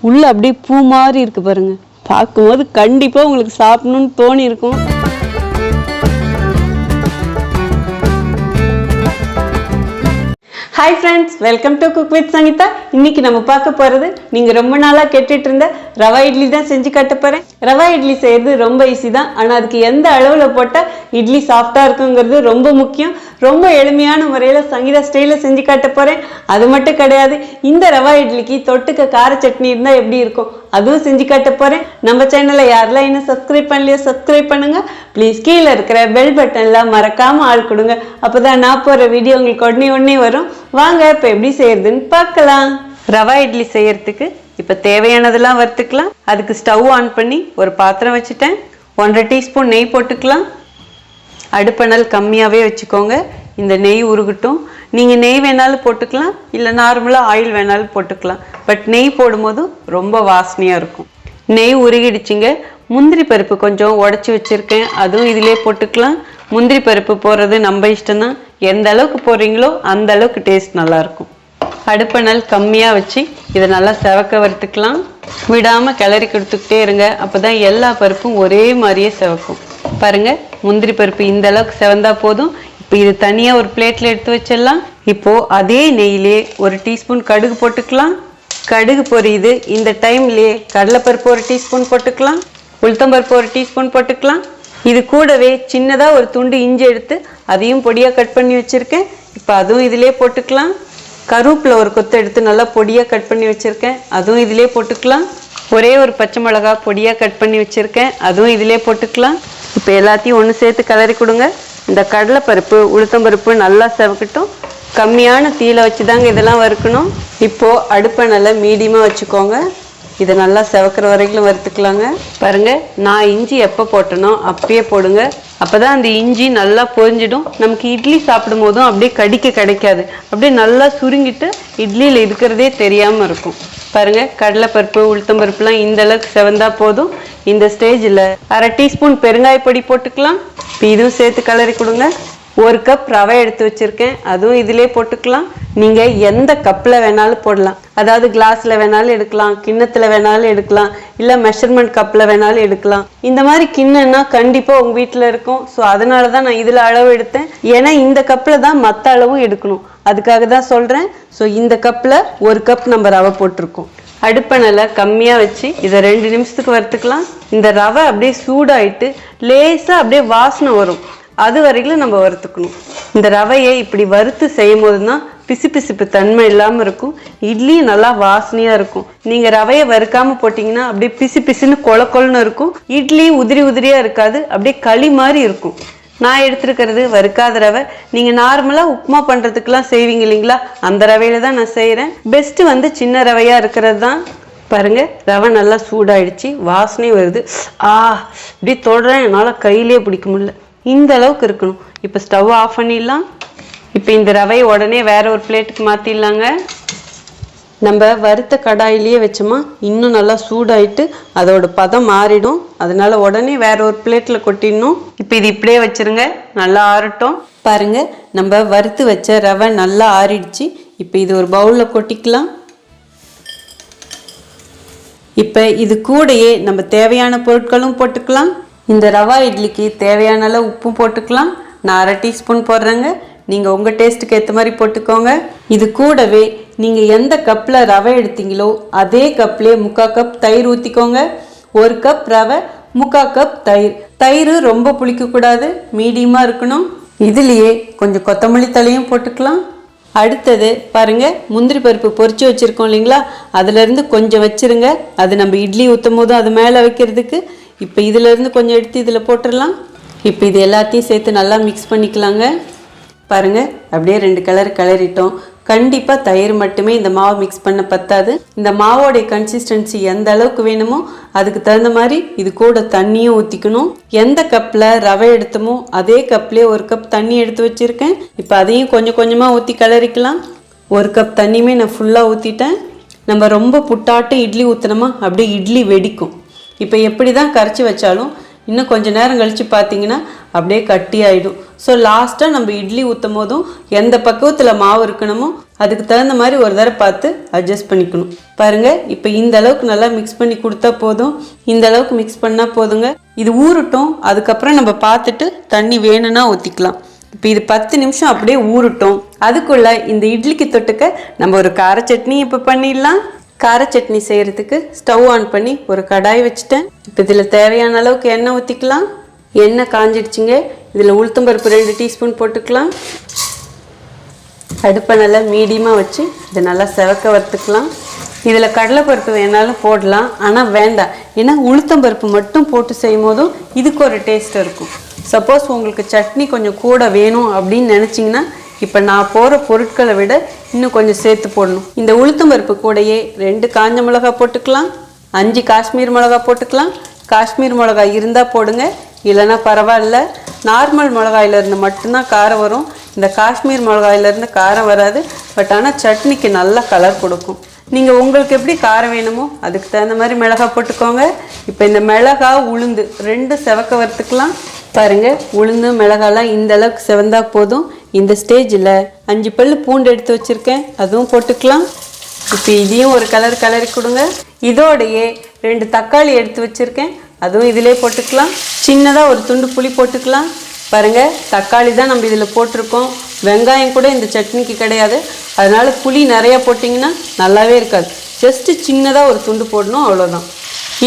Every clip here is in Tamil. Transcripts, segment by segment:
உள்ள அப்படியே பூ மாதிரி இருக்கு பாருங்க. பார்க்கும்போது கண்டிப்பாக உங்களுக்கு சாப்பிடணும்னு தோணி இருக்கும். Hi friends, welcome to cook with Sangeetha. இன்னைக்கு நம்ம பார்க்க போகிறது நீங்கள் ரொம்ப நாளாக கேட்டுட்டு இருந்த ரவா இட்லி தான் செஞ்சு காட்ட போகிறேன். ரவா இட்லி செய்கிறது ரொம்ப ஈஸி தான், ஆனால் அதுக்கு எந்த அளவில் போட்டால் இட்லி சாஃப்டாக இருக்குங்கிறது ரொம்ப முக்கியம். ரொம்ப எளிமையான முறையில் சங்கீதா ஸ்டைலில் செஞ்சு காட்ட போகிறேன். அது மட்டும் கிடையாது, இந்த ரவா இட்லிக்கு தொட்டுக்க கார சட்னி இருந்தால் எப்படி இருக்கும் அதுவும் செஞ்சு காட்ட போகிறேன். நம்ம சேனலை யாரெல்லாம் இன்னும் சப்ஸ்கிரைப் பண்ணலையோ சப்ஸ்கிரைப் பண்ணுங்கள். ப்ளீஸ் கீழே இருக்கிற பெல் பட்டனில் மறக்காமல் ஆள் கொடுங்க. அப்போ தான் நான் போகிற வீடியோ உங்களுக்கு உடனே வரும். வாங்க இப்போ எப்படி செய்யறதுன்னு பார்க்கலாம். ரவா இட்லி செய்யறதுக்கு இப்போ தேவையானதெல்லாம் வறுத்துக்கலாம். அதுக்கு ஸ்டவ் ஆன் பண்ணி ஒரு பாத்திரம் வச்சுட்டேன். 1.5 டீஸ்பூன் நெய் போட்டுக்கலாம். அடுப்பணல் கம்மியாகவே வச்சுக்கோங்க. இந்த நெய் உருகட்டும். நீங்கள் நெய் வேணாலும் போட்டுக்கலாம், இல்லை நார்மலாக ஆயில் வேணாலும் போட்டுக்கலாம். பட் நெய் போடும்போது ரொம்ப வாசனையாக இருக்கும். நெய் உருகிடுச்சிங்க. முந்திரி பருப்பு கொஞ்சம் உடச்சி வச்சுருக்கேன், அதுவும் இதிலே போட்டுக்கலாம். முந்திரி பருப்பு போடுறது நம்ம இஷ்டம்தான். எந்த அளவுக்கு போடுறீங்களோ அந்த அளவுக்கு டேஸ்ட் நல்லாயிருக்கும். அடுப்பணல் கம்மியாக வச்சு இதை நல்லா செவக்க வறுத்துக்கலாம். விடாமல் கிளறி கொடுத்துக்கிட்டே இருங்க, அப்போ தான் எல்லா பருப்பும் ஒரே மாதிரியே செவக்கும். பாருங்கள், முந்திரி பருப்பு இந்த அளவுக்கு செவந்தா போதும். இப்போ இது தனியாக ஒரு பிளேட்டில் எடுத்து வச்சிடலாம். இப்போது அதே நெய்யிலே 1 டீஸ்பூன் கடுகு போட்டுக்கலாம். கடுகு பொரியுது. இந்த டைம்லேயே கடலைப்பருப்பு 1 டீஸ்பூன் போட்டுக்கலாம். உளுத்தம்பருப்பு 1 டீஸ்பூன் போட்டுக்கலாம். இது கூடவே சின்னதாக ஒரு துண்டு இஞ்சி எடுத்து அதையும் பொடியாக கட் பண்ணி வச்சுருக்கேன். இப்போ அதுவும் இதிலே போட்டுக்கலாம். கருவேப்பிலை ஒரு கொத்து எடுத்து நல்லா பொடியாக கட் பண்ணி வச்சுருக்கேன், அதுவும் இதிலே போட்டுக்கலாம். ஒரே ஒரு பச்சை மிளகா பொடியாக கட் பண்ணி வச்சுருக்கேன், அதுவும் இதிலே போட்டுக்கலாம். இப்போ எல்லாத்தையும் ஒன்று சேர்த்து கிளறி கொடுங்க. இந்த கடலைப்பருப்பு உளுத்தம்பருப்பு நல்லா செவக்கட்டும். கம்மியான தீயில வச்சு தாங்க இதெல்லாம் வறுக்கணும். இப்போது அடுப்பை நல்லா மீடியமாக வச்சுக்கோங்க. இதை நல்லா செவக்கிற வரைக்கும் வறுத்துக்கலாங்க. பாருங்கள், நான் இஞ்சி எப்போ போட்டனோ அப்பயே போடுங்க. அப்போ தான் அந்த இஞ்சி நல்லா பொரிஞ்சிடும். நமக்கு இட்லி சாப்பிடும் போதும் அப்படியே கடிக்க கிடைக்காது. அப்படியே நல்லா சுருங்கிட்டு இட்லியில் இருக்கிறதே தெரியாமல் இருக்கும். பாருங்கள், கடலைப்பருப்பு உளுத்தம்பருப்புலாம் இந்த அளவுக்கு செவந்தா போதும். இந்த ஸ்டேஜில் 1/2 டீஸ்பூன் பெருங்காயப்பொடி போட்டுக்கலாம். இப்போ இதுவும் சேர்த்து கிளறி கொடுங்க. 1 கப் ரவை எடுத்து வச்சுருக்கேன், அதுவும் இதிலே போட்டுக்கலாம். நீங்கள் எந்த கப்பில் வேணாலும் போடலாம். அதாவது கிளாஸில் வேணாலும் எடுக்கலாம், கிண்ணத்தில் வேணாலும் எடுக்கலாம், இல்லை மெஷர்மெண்ட் கப்பில் வேணாலும் எடுக்கலாம். இந்த மாதிரி கிண்ணம்னா கண்டிப்பாக உங்கள் வீட்டில் இருக்கும். ஸோ அதனால தான் நான் இதில் அளவு எடுத்தேன். ஏன்னா இந்த கப்பில் தான் மற்ற அளவும் எடுக்கணும், அதுக்காக தான் சொல்கிறேன். ஸோ இந்த கப்பில் 1 கப் நம்ம ரவை போட்டிருக்கோம். அடுப்பணலை கம்மியாக வச்சு இதை 2 நிமிஷத்துக்கு வறுத்துக்கலாம். இந்த ரவை அப்படியே சூடாயிட்டு லேசாக அப்படியே வாசனை வரும், அது வரைக்கும் நம்ம வறுத்துக்கணும். இந்த ரவையை இப்படி வறுத்து செய்யும் போது தான் பிசுபிசுப்பு தன்மை இல்லாமல் இருக்கும். இட்லி நல்லா வாசனையாக இருக்கும். நீங்கள் ரவையை வறுக்காமல் போட்டிங்கன்னா அப்படியே பிசு பிசுன்னு கொலன்னு இருக்கும். இட்லி உதிரியாக இருக்காது, அப்படியே களி மாதிரி இருக்கும். நான் எடுத்துருக்கிறது வறுக்காத ரவை. நீங்கள் நார்மலாக உப்புமா பண்ணுறதுக்கெலாம் செய்வீங்க இல்லைங்களா, அந்த ரவையில தான் நான் செய்கிறேன். பெஸ்ட்டு வந்து சின்ன ரவையாக இருக்கிறது தான். பாருங்கள், ரவை நல்லா சூடாயிடுச்சு, வாசனையும் வருது. இப்படி தொடுறேன், என்னால் கையிலே பிடிக்க முடியல. இந்த அளவுக்கு இருக்கணும். இப்போ ஸ்டவ் ஆஃப் பண்ணிடலாம். இப்போ இந்த ரவையை உடனே வேற ஒரு பிளேட்டுக்கு மாற்றிடலாங்க. நம்ம வறுத்த கடாயிலேயே வச்சோமா இன்னும் நல்லா சூடாயிட்டு அதோட பதம் மாறிடும். அதனால உடனே வேற ஒரு பிளேட்டில் கொட்டிடணும். இப்போ இது இப்படியே வச்சிருங்க, நல்லா ஆறட்டும். பாருங்க, நம்ம வறுத்து வச்ச ரவை நல்லா ஆறிடுச்சு. இப்போ இது ஒரு பவுலில் கொட்டிக்கலாம். இப்போ இது கூடயே நம்ம தேவையான பொருட்களும் போட்டுக்கலாம். இந்த ரவா இட்லிக்கு தேவையான அளவு உப்பும் போட்டுக்கலாம். நான் 1/2 டீஸ்பூன் போடுறேங்க, நீங்கள் உங்கள் டேஸ்ட்டுக்கு ஏற்ற மாதிரி போட்டுக்கோங்க. இது கூடவே நீங்கள் எந்த கப்பில் ரவை எடுத்தீங்களோ அதே கப்லேயே 3/4 கப் தயிர் ஊற்றிக்கோங்க. 1 கப் ரவை 3/4 கப் தயிர். தயிர் ரொம்ப புளிக்கக்கூடாது, மீடியமாக இருக்கணும். இதுலேயே கொஞ்சம் கொத்தமல்லி தழையும் போட்டுக்கலாம். அடுத்தது பாருங்கள், முந்திரி பருப்பு பொரிச்சு வச்சுருக்கோம் இல்லைங்களா, அதுலேருந்து கொஞ்சம் வச்சுருங்க. அது நம்ம இட்லி ஊற்றும் போதும் அது மேலே வைக்கிறதுக்கு. இப்போ இதிலேருந்து கொஞ்சம் எடுத்து இதில் போட்டுடலாம். இப்போ இது எல்லாத்தையும் சேர்த்து நல்லா மிக்ஸ் பண்ணிக்கலாங்க. பாருங்கள், அப்படியே 2 கிளறிட்டோம். கண்டிப்பாக தயிர் மட்டுமே இந்த மாவு மிக்ஸ் பண்ண பத்தாது. இந்த மாவோடைய கன்சிஸ்டன்சி எந்த அளவுக்கு வேணுமோ அதுக்கு தகுந்த மாதிரி இது கூட தண்ணியும் ஊற்றிக்கணும். எந்த கப்பில் ரவை எடுத்தோமோ அதே கப்லேயே 1 கப் தண்ணி எடுத்து வச்சுருக்கேன். இப்போ அதையும் கொஞ்சம் கொஞ்சமாக ஊற்றி கிளறிக்கலாம். 1 கப் தண்ணியுமே நான் ஃபுல்லாக ஊற்றிட்டேன். நம்ம ரொம்ப புட்டாட்டு இட்லி ஊற்றினோமா அப்படியே இட்லி வெடிக்கும். இப்போ எப்படி தான் கரைச்சி வச்சாலும் இன்னும் கொஞ்சம் நேரம் கழித்து பார்த்தீங்கன்னா அப்படியே கட்டி ஆகிடும். ஸோ லாஸ்ட்டாக நம்ம இட்லி ஊற்றும் போதும் எந்த பக்குவத்தில் மாவு இருக்கணுமோ அதுக்கு தகுந்த மாதிரி ஒரு தடவை பார்த்து அட்ஜஸ்ட் பண்ணிக்கணும். பாருங்கள், இப்போ இந்த அளவுக்கு நல்லா மிக்ஸ் பண்ணி கொடுத்தா போதும். இந்த அளவுக்கு மிக்ஸ் பண்ணால் போதுங்க. இது ஊறட்டும். அதுக்கப்புறம் நம்ம பார்த்துட்டு தண்ணி வேணும்னா ஊற்றிக்கலாம். இப்போ இது 10 நிமிஷம் அப்படியே ஊறட்டும். அதுக்குள்ளே இந்த இட்லிக்கு தொட்டுக்க நம்ம ஒரு கார சட்னி இப்போ பண்ணிடலாம். கார சட்னி செய்கிறதுக்கு ஸ்டவ் ஆன் பண்ணி ஒரு கடாய் வச்சுட்டேன். இப்போ இதில் தேவையான அளவுக்கு எண்ணெய் ஊற்றிக்கலாம். எண்ணெய் காஞ்சிடுச்சுங்க. இதில் உளுத்தம்பருப்பு 2 டீஸ்பூன் போட்டுக்கலாம். அடுப்பை நல்லா மீடியமாக வச்சு இதை நல்லா செவக்க வறுத்துக்கலாம். இதில் கடலைப்பருப்பு வேணாலும் போடலாம், ஆனால் வேண்டாம். ஏன்னா உளுத்தம்பருப்பு மட்டும் போட்டு செய்யும் போதும் இதுக்கு ஒரு டேஸ்ட் இருக்கும். சப்போஸ் உங்களுக்கு சட்னி கொஞ்சம் கூட வேணும் அப்படின்னு நினச்சிங்கன்னா இப்போ நான் போகிற பொருட்களை விட இன்னும் கொஞ்சம் சேர்த்து போடணும். இந்த உளுத்தம்பருப்பு கூடையே 2 காஞ்ச மிளகா போட்டுக்கலாம், 5 காஷ்மீர் மிளகா போட்டுக்கலாம். காஷ்மீர் மிளகா இருந்தால் போடுங்க, இல்லைன்னா பரவாயில்ல. நார்மல் மிளகாயிலேருந்து மட்டும்தான் காரம் வரும். இந்த காஷ்மீர் மிளகாயிலேருந்து காரம் வராது. பட் ஆனால் சட்னிக்கு நல்ல கலர் கொடுக்கும். நீங்கள் உங்களுக்கு எப்படி காரம் வேணுமோ அதுக்கு தகுந்த மாதிரி மிளகா போட்டுக்கோங்க. இப்போ இந்த மிளகா உளுந்து 2 செவக்க வறுத்துக்கலாம். பாருங்கள், உளுந்து மிளகாலாம் இந்த அளவுக்கு செவந்தா போதும். இந்த ஸ்டேஜில் 5 பல் பூண்டு எடுத்து வச்சுருக்கேன், அதுவும் போட்டுக்கலாம். இப்போ இதையும் ஒரு கலரி கொடுங்க. இதோடையே 2 தக்காளி எடுத்து வச்சுருக்கேன், அதுவும் இதிலே போட்டுக்கலாம். சின்னதாக ஒரு துண்டு புளி போட்டுக்கலாம். பாருங்கள், தக்காளி தான் நம்ம இதில் போட்டிருக்கோம். வெங்காயம் கூட இந்த சட்னிக்கு கிடையாது. அதனால் புளி நிறையா போட்டிங்கன்னா நல்லாவே இருக்காது. ஜஸ்ட்டு சின்னதாக ஒரு துண்டு போடணும், அவ்வளோதான்.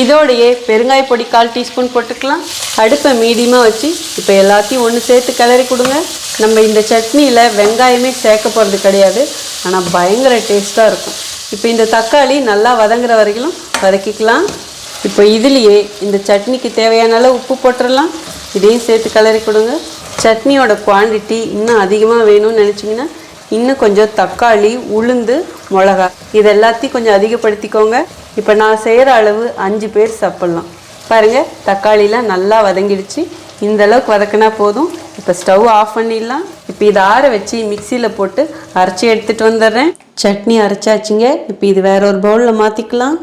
இதோடையே பெருங்காய பொடி 1/4 டீஸ்பூன் போட்டுக்கலாம். அடுப்பை மீடியமாக வச்சு இப்போ எல்லாத்தையும் ஒன்று சேர்த்து கிளறி கொடுங்க. நம்ம இந்த சட்னியில் வெங்காயமே சேர்க்க போகிறது கிடையாது, ஆனால் பயங்கர டேஸ்ட்டாக இருக்கும். இப்போ இந்த தக்காளி நல்லா வதங்குற வரைக்கும் வதக்கிக்கலாம். இப்போ இதுலேயே இந்த சட்னிக்கு தேவையான அளவு உப்பு போட்டுடலாம். இதையும் சேர்த்து கிளறி கொடுங்க. சட்னியோட குவான்டிட்டி இன்னும் அதிகமாக வேணும்னு நினச்சிங்கன்னா இன்னும் கொஞ்சம் தக்காளி, உளுந்து, மிளகா இது எல்லாத்தையும் கொஞ்சம் அதிகப்படுத்திக்கோங்க. இப்போ நான் செய்கிற அளவு 5 பேர் சாப்பிட்லாம். பாருங்கள், தக்காளிலாம் நல்லா வதங்கிடுச்சு. இந்த அளவுக்கு வதக்கினா போதும். இப்போ ஸ்டவ் ஆஃப் பண்ணிடலாம். இப்போ இதை ஆற வச்சு மிக்சியில் போட்டு அரைச்சி எடுத்துகிட்டு வந்துடுறேன். சட்னி அரைச்சாச்சுங்க. இப்போ இது வேற ஒரு பவுலில் மாற்றிக்கலாம்.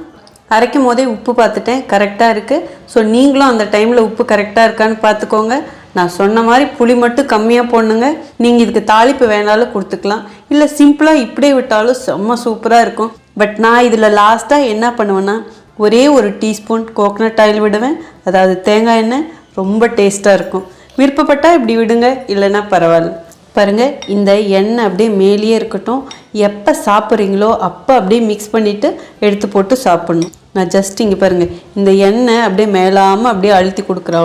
அரைக்கும் போதே உப்பு பார்த்துட்டேன், கரெக்டாக இருக்குது. ஸோ நீங்களும் அந்த டைமில் உப்பு கரெக்டாக இருக்கான்னு பார்த்துக்கோங்க. நான் சொன்ன மாதிரி புளி மட்டும் கம்மியாக போடணுங்க. நீங்கள் இதுக்கு தாளிப்பு வேணாலும் கொடுத்துக்கலாம், இல்லை சிம்பிளாக இப்படியே விட்டாலும் செம்ம சூப்பராக இருக்கும். பட் நான் இதில் லாஸ்ட்டாக என்ன பண்ணுவேன்னா ஒரே ஒரு டீஸ்பூன் கோகனட் ஆயில் விடுவேன், அதாவது தேங்காய் எண்ணெய். ரொம்ப டேஸ்ட்டாக இருக்கும். விருப்பப்பட்டால் இப்படி விடுங்க, இல்லைன்னா பரவாயில்ல. பாருங்கள், இந்த எண்ணெய் அப்படியே மேலேயே இருக்கட்டும். எப்போ சாப்பிட்றீங்களோ அப்போ அப்படியே மிக்ஸ் பண்ணிவிட்டு எடுத்து போட்டு சாப்பிட்ணும். நான் ஜஸ்ட் இங்கே பாருங்கள், இந்த எண்ணெய் அப்படியே மேலாமல் அப்படியே அழுத்தி கொடுக்குறேன்,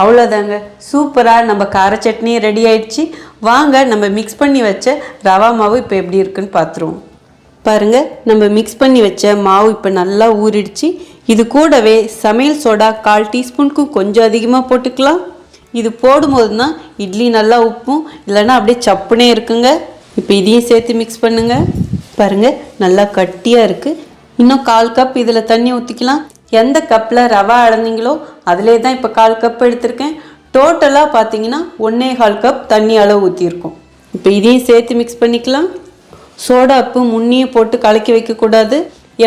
அவ்வளோதாங்க. சூப்பராக நம்ம கார சட்னி ரெடி ஆயிடுச்சு. வாங்க நம்ம மிக்ஸ் பண்ணி வச்ச ரவா மாவு இப்போ எப்படி இருக்குன்னு பார்த்துருவோம். பாருங்கள், நம்ம மிக்ஸ் பண்ணி வச்ச மாவு இப்போ நல்லா ஊறிடுச்சு. இது கூடவே சமையல் சோடா 1/4 டீஸ்பூனுக்கும் கொஞ்சம் அதிகமாக போட்டுக்கலாம். இது போடும்போது தான் இட்லி நல்லா உப்பும், இல்லைன்னா அப்படியே சப்புனே இருக்குங்க. இப்போ இதையும் சேர்த்து மிக்ஸ் பண்ணுங்க. பாருங்கள், நல்லா கட்டியாக இருக்குது. இன்னும் 1/4 கப் இதில் தண்ணி ஊற்றிக்கலாம். எந்த கப்பில் ரவா அளந்தீங்களோ அதிலே தான் இப்போ 1/4 கப் எடுத்திருக்கேன். டோட்டலாக பார்த்தீங்கன்னா 1/4 கப் தண்ணி அளவு ஊற்றிருக்கோம். இப்போ இதையும் சேர்த்து மிக்ஸ் பண்ணிக்கலாம். சோடா உப்பு முன்னையே போட்டு கலக்கி வைக்கக்கூடாது.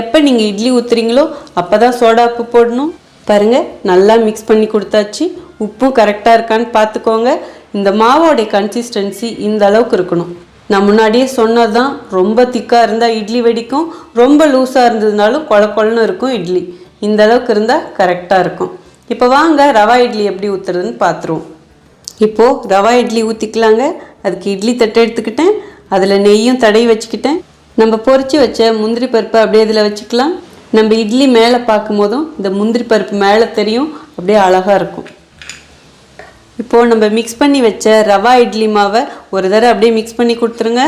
எப்போ நீங்கள் இட்லி ஊற்றுறீங்களோ அப்போ தான் சோடா உப்பு போடணும். பாருங்கள், நல்லா மிக்ஸ் பண்ணி கொடுத்தாச்சு. உப்பும் கரெக்டாக இருக்கான்னு பார்த்துக்கோங்க. இந்த மாவோடைய கன்சிஸ்டன்சி இந்த அளவுக்கு இருக்கணும். நான் முன்னாடியே சொன்னது தான், ரொம்ப திக்காக இருந்தால் இட்லி வெடிக்கும், ரொம்ப லூஸாக இருந்ததுனாலும் கொழன்னு இருக்கும் இட்லி. இந்த அளவுக்கு இருந்தால் கரெக்டாக இருக்கும். இப்போ வாங்க ரவா இட்லி எப்படி ஊற்றுறதுன்னு பார்த்துருவோம். இப்போது ரவா இட்லி ஊற்றிக்கலாங்க. அதுக்கு இட்லி தட்டை எடுத்துக்கிட்டேன், அதில் நெய்யும் தடவி வச்சுக்கிட்டேன். நம்ம பொரிச்சு வச்ச முந்திரி பருப்பை அப்படியே இதில் வச்சுக்கலாம். நம்ம இட்லி மேலே பார்க்கும் போதும் இந்த முந்திரி பருப்பு மேலே தெரியும், அப்படியே அழகாக இருக்கும். இப்போது நம்ம மிக்ஸ் பண்ணி வச்ச ரவா இட்லி மாவை ஒரு தடவை அப்படியே மிக்ஸ் பண்ணி கொடுத்துருங்க.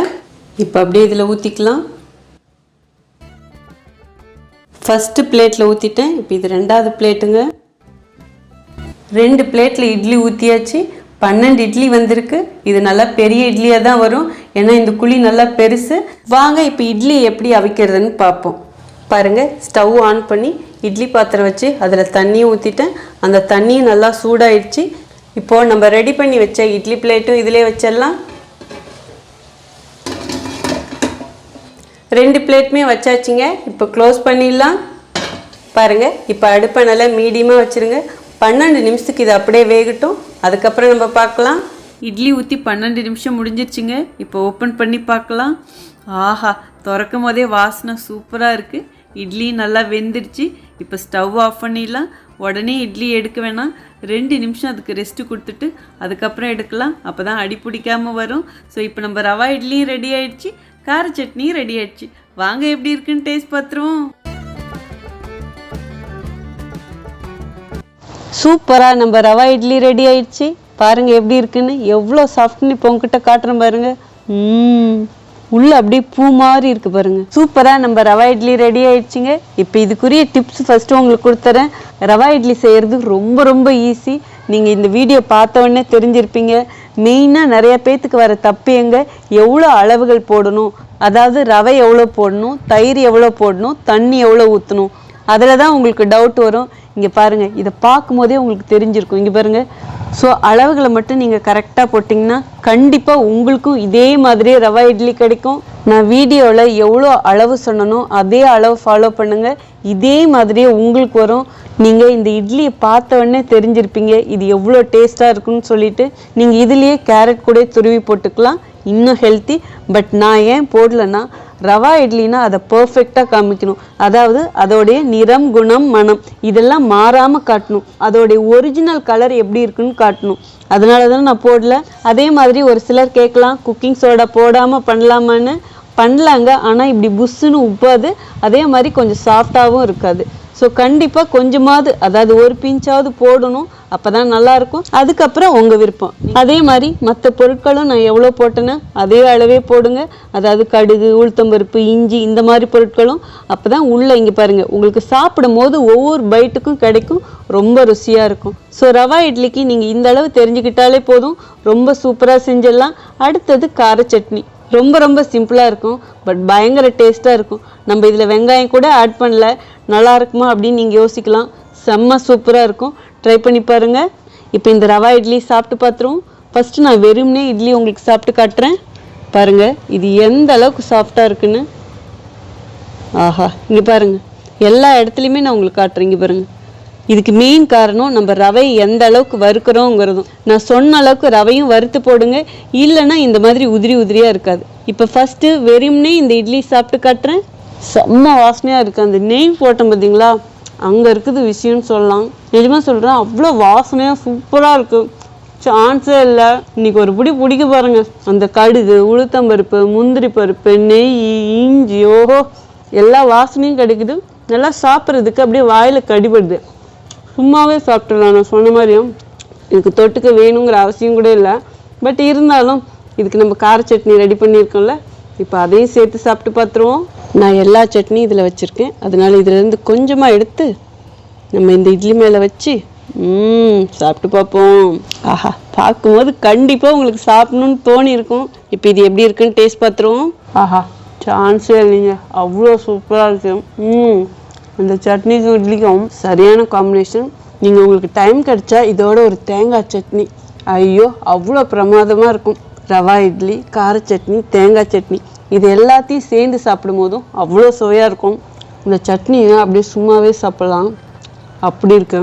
இப்போ அப்படியே இதில் ஊற்றிக்கலாம். ஃபஸ்ட்டு பிளேட்டில் ஊற்றிட்டேன். இப்போ இது 2வது பிளேட்டுங்க. 2 பிளேட்டில் இட்லி ஊற்றியாச்சு. 12 இட்லி வந்திருக்கு. இது நல்லா பெரிய இட்லியாக தான் வரும், ஏன்னா இந்த குழி நல்லா பெருசு. வாங்க இப்போ இட்லி எப்படி அவிக்கிறதுன்னு பார்ப்போம். பாருங்கள், ஸ்டவ் ஆன் பண்ணி இட்லி பாத்திரம் வச்சு அதில் தண்ணியும் ஊற்றிட்டேன். அந்த தண்ணியும் நல்லா சூடாயிடுச்சு. இப்போது நம்ம ரெடி பண்ணி வச்ச இட்லி பிளேட்டும் இதிலே வச்சிடலாம். 2 பிளேட்டுமே வச்சாச்சுங்க. இப்போ க்ளோஸ் பண்ணிடலாம். பாருங்கள், இப்போ அடுப்பை நல்லா மீடியமாக வச்சுருங்க. 12 நிமிஷத்துக்கு இது அப்படியே வேகட்டும், அதுக்கப்புறம் நம்ம பார்க்கலாம். இட்லி ஊற்றி 12 நிமிஷம் முடிஞ்சிருச்சுங்க. இப்போ ஓப்பன் பண்ணி பார்க்கலாம். ஆஹா, திறக்கும் போதே வாசனை சூப்பராக இருக்குது. இட்லி நல்லா வெந்துடுச்சு. இப்போ ஸ்டவ் ஆஃப் பண்ணிடலாம். உடனே இட்லி எடுக்க வேணாம், 2 நிமிஷம் அதுக்கு ரெஸ்ட்டு கொடுத்துட்டு அதுக்கப்புறம் எடுக்கலாம். அப்போ தான் அடி பிடிக்காமல் வரும். ஸோ இப்போ நம்ம ரவா இட்லியும் ரெடி ஆகிடுச்சு, கார சட்னியும் ரெடி ஆகிடுச்சு. வாங்க எப்படி இருக்குன்னு டேஸ்ட் பார்த்துருவோம். சூப்பராக நம்ம ரவா இட்லி ரெடி ஆயிடுச்சு. பாருங்கள் எப்படி இருக்குன்னு, எவ்வளோ சாஃப்ட்னு இப்போ உங்ககிட்ட காட்டுறேன் பாருங்கள். உள்ள அப்படியே பூ மாதிரி இருக்கு பாருங்க. சூப்பராக நம்ம ரவா இட்லி ரெடி ஆயிடுச்சுங்க. இப்போ இதுக்குரிய டிப்ஸ் ஃபஸ்ட்டு உங்களுக்கு கொடுத்துறேன். ரவா இட்லி செய்கிறது ரொம்ப ரொம்ப ஈஸி. நீங்கள் இந்த வீடியோ பார்த்தோன்னே தெரிஞ்சிருப்பீங்க. மெயினாக நிறைய பேத்துக்கு வர தப்பு எங்க, எவ்வளோ அளவுகள் போடணும், அதாவது ரவை எவ்வளோ போடணும், தயிர் எவ்வளோ போடணும், தண்ணி எவ்வளோ ஊற்றணும், அதில் தான் உங்களுக்கு டவுட் வரும். இங்கே பாருங்கள், இதை பார்க்கும் போதே உங்களுக்கு தெரிஞ்சிருக்கும். இங்கே பாருங்கள். ஸோ அளவுகளை மட்டும் நீங்கள் கரெக்டாக போட்டிங்கன்னா கண்டிப்பாக உங்களுக்கும் இதே மாதிரியே ரவா இட்லி கிடைக்கும். நான் வீடியோவில் எவ்வளோ அளவு சொன்னனோ அதே அளவு ஃபாலோ பண்ணுங்கள், இதே மாதிரியே உங்களுக்கு வரும். நீங்கள் இந்த இட்லியை பார்த்த உடனே தெரிஞ்சிருப்பீங்க இது எவ்வளோ டேஸ்ட்டாக இருக்குன்னு சொல்லிட்டு. நீங்கள் இதுலேயே கேரட் கூட துருவி போட்டுக்கலாம், இன்னும் ஹெல்த்தி. பட் நான் ஏன் போடலைன்னா, ரவா இட்லினா அதை பர்ஃபெக்டாக காமிக்கணும். அதாவது அதோடைய நிறம், குணம், மனம் இதெல்லாம் மாறாமல் காட்டணும். அதோடைய ஒரிஜினல் கலர் எப்படி இருக்குன்னு காட்டணும். அதனால தான் நான் போடல. அதே மாதிரி ஒரு சிலர் கேட்கலாம், குக்கிங் சோடா போடாமல் பண்ணலாமான்னு. பண்ணலாங்க, ஆனால் இப்படி புஷ்ஷுன்னு உப்பாது, அதே மாதிரி கொஞ்சம் சாஃப்டாகவும் இருக்காது. ஸோ கண்டிப்பாக கொஞ்சமாவது, அதாவது ஒரு பிஞ்சாவது போடணும், அப்போ தான் நல்லாயிருக்கும். அதுக்கப்புறம் உங்கள் விருப்பம். அதே மாதிரி மற்ற பொருட்களும் நான் எவ்வளோ போட்டேன்னா அதே அளவே போடுங்க. அதாவது கடுகு, உளுத்தம்பருப்பு, இஞ்சி இந்த மாதிரி பொருட்களும். அப்போ தான் உள்ளே இங்கே பாருங்கள், உங்களுக்கு சாப்பிடும் போது ஒவ்வொரு பைட்டுக்கும் கிடைக்கும், ரொம்ப ருசியாக இருக்கும். ஸோ ரவா இட்லிக்கு நீங்கள் இந்த அளவு தெரிஞ்சுக்கிட்டாலே போதும், ரொம்ப சூப்பராக செஞ்சிடலாம். அடுத்தது கார சட்னி. ரொம்ப ரொம்ப சிம்பிளாக இருக்கும், பட் பயங்கர டேஸ்ட்டாக இருக்கும். நம்ம இதில் வெங்காயம் கூட ஆட் பண்ணல, நல்லா இருக்குமா அப்படின்னு நீங்கள் யோசிக்கலாம். செம்ம சூப்பராக இருக்கும், ட்ரை பண்ணி பாருங்கள். இப்போ இந்த ரவா இட்லி சாப்பிட்டு பார்த்துருவோம். ஃபஸ்ட்டு நான் வெறும்னே இட்லி உங்களுக்கு சாப்பிட்டு காட்டுறேன். பாருங்கள் இது எந்த அளவுக்கு சாஃப்டாக இருக்குன்னு. ஆஹா, இங்கே பாருங்கள், எல்லா இடத்துலையுமே நான் உங்களுக்கு காட்டுறேன். இங்கே பாருங்கள், இதுக்கு மெயின் காரணம் நம்ம ரவை எந்த அளவுக்கு வறுக்கிறோங்கிறதும். நான் சொன்ன அளவுக்கு ரவையும் வறுத்து போடுங்க, இல்லைன்னா இந்த மாதிரி உதிரி உதிரியாக இருக்காது. இப்போ ஃபஸ்ட்டு வெறும்னே இந்த இட்லி சாப்பிட்டு காட்டுறேன். செம்ம வாசனையாக இருக்குது. அந்த நெய் போட்டோம் பார்த்தீங்களா, அங்கே இருக்குது விஷயம்னு சொல்லலாம். நிஜமாக சொல்கிறேன், அவ்வளோ வாசனையாக சூப்பராக இருக்குது, சான்ஸே இல்லை. இன்றைக்கி ஒரு பிடிக்க பாருங்க. அந்த கடுகு, உளுத்தம்பருப்பு, முந்திரி பருப்பு, நெய், இஞ்சி, ஓஹோ எல்லா வாசனையும் கிடைக்குது. நல்லா சாப்பிட்றதுக்கு அப்படியே வாயில் கடிபடுது. சும்மாவே சாப்பிட்டுடலாம். நான் சொன்ன மாதிரியும் இதுக்கு தொட்டுக்க வேணுங்கிற அவசியம் கூட இல்லை. பட் இருந்தாலும் இதுக்கு நம்ம கார சட்னி ரெடி பண்ணியிருக்கோம்ல, இப்போ அதையும் சேர்த்து சாப்பிட்டு பார்த்துருவோம். நான் எல்லா சட்னியும் இதில் வச்சுருக்கேன், அதனால் இதிலேருந்து கொஞ்சமாக எடுத்து நம்ம இந்த இட்லி மேலே வச்சு சாப்பிட்டு பார்ப்போம். ஆஹா, பார்க்கும்போது கண்டிப்பாக உங்களுக்கு சாப்பிடணும்னு தோணி இருக்கும். இப்போ இது எப்படி இருக்குன்னு டேஸ்ட் பார்த்துருவோம். ஆஹா, சான்ஸே இல்லைங்க, அவ்வளோ சூப்பராக இருக்குது. அந்த சட்னிக்கும் இட்லிக்கும் சரியான காம்பினேஷன். நீங்கள் உங்களுக்கு டைம் கிடைச்சா இதோட ஒரு தேங்காய் சட்னி, ஐயோ அவ்வளோ பிரமாதமாக இருக்கும். ரவா இட்லி, கார சட்னி, தேங்காய் சட்னி இது எல்லாத்தையும் சேர்ந்து சாப்பிடும் போதும் அவ்வளோ சுவையாக இருக்கும். இந்த சட்னியை அப்படியே சும்மாவே சாப்பிட்லாம், அப்படி இருக்கு.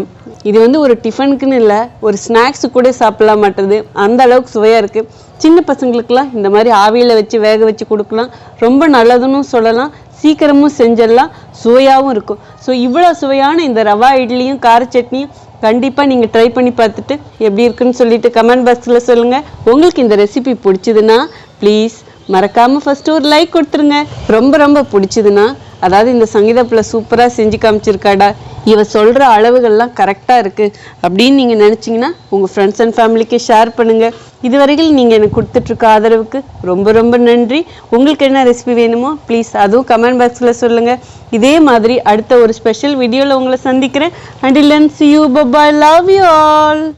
இது ஒரு டிஃபனுக்குன்னு இல்லை, ஒரு ஸ்நாக்ஸு கூட சாப்பிடலாம் மாட்டுறது, அந்த அளவுக்கு சுவையாக இருக்குது. சின்ன பசங்களுக்கெல்லாம் இந்த மாதிரி ஆவியில் வச்சு வேக வச்சு கொடுக்கலாம், ரொம்ப நல்லதுன்னு சொல்லலாம். சீக்கிரமும் செஞ்சிடலாம், சுவையாகவும் இருக்கும். ஸோ இவ்வளோ சுவையான இந்த ரவா இட்லியும் கார சட்னியும் கண்டிப்பாக நீங்கள் ட்ரை பண்ணி பார்த்துட்டு எப்படி இருக்குன்னு சொல்லிட்டு கமெண்ட் பாக்ஸில் சொல்லுங்கள். உங்களுக்கு இந்த ரெசிபி பிடிச்சதுன்னா ப்ளீஸ் மறக்காமல் ஃபஸ்ட்டு ஒரு லைக் கொடுத்துருங்க. ரொம்ப ரொம்ப பிடிச்சதுன்னா, அதாவது இந்த சங்கீதா பிள்ளை சூப்பராக செஞ்சு காமிச்சிருக்காடா, இவ சொல்கிற அளவுகள்லாம் கரெக்டாக இருக்குது அப்படின்னு நீங்கள் நினச்சிங்கன்னா உங்கள் ஃப்ரெண்ட்ஸ் அண்ட் ஃபேமிலிக்கு ஷேர் பண்ணுங்கள். இதுவரையில் நீங்கள் எனக்கு கொடுத்துட்ருக்க ஆதரவுக்கு ரொம்ப ரொம்ப நன்றி. உங்களுக்கு என்ன ரெசிபி வேணுமோ ப்ளீஸ் அதுவும் கமெண்ட் பாக்ஸில் சொல்லுங்கள். இதே மாதிரி அடுத்த ஒரு ஸ்பெஷல் வீடியோவில் உங்களை சந்திக்கிறேன். Until then, see you, bye bye, love you all.